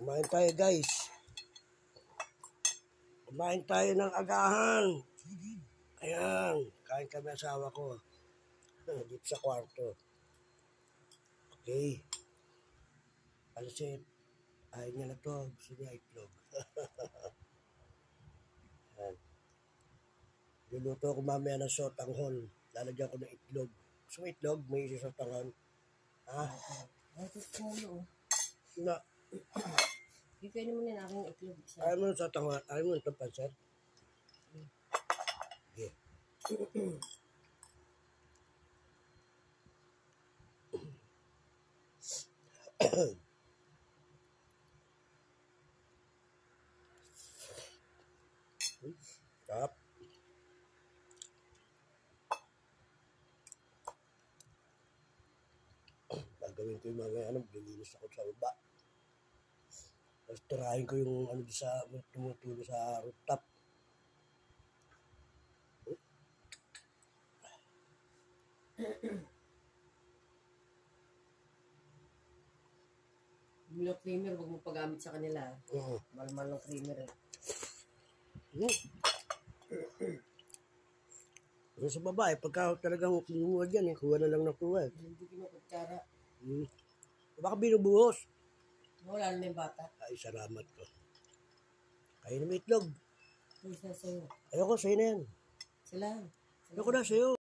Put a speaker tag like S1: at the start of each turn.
S1: Kumain tayo guys. Kumain tayo ng agahan. Ayan. Kain kami asawa ko. Dito sa kwarto. Okay. Kasi ayaw niya na to. Gusto niya itlog. Ayan. Luluto ko mamaya ng sotanghon. Lalagyan ko ng itlog. Gusto mo itlog? May isi sotanghon. Ha?
S2: Ay, tutulo.
S1: Na.
S2: Bigyan mo na aking itlog.
S1: Ayaw mo ng sotanghon. Ayaw mo ng pansit. Okay. Sarap. Gagawin ko yung mga bilinis ako sa baba. Tapos tirahin ko yung sa tumutulo sa rooftop.
S2: Yung creamer, huwag mo pagamit sa kanila. Malmal ng creamer eh.
S1: Pero sa babae, pagka talagang kumuha dyan, kuha na lang ng kuha.
S2: Hindi kinukutsara.
S1: Baka binubuhos.
S2: Wala na yung bata.
S1: Ay, salamat ko. Kain na may itlog.
S2: Isa sa'yo.
S1: Ayoko, sa'yo na yan.
S2: Sila.
S1: Ayoko na sa'yo.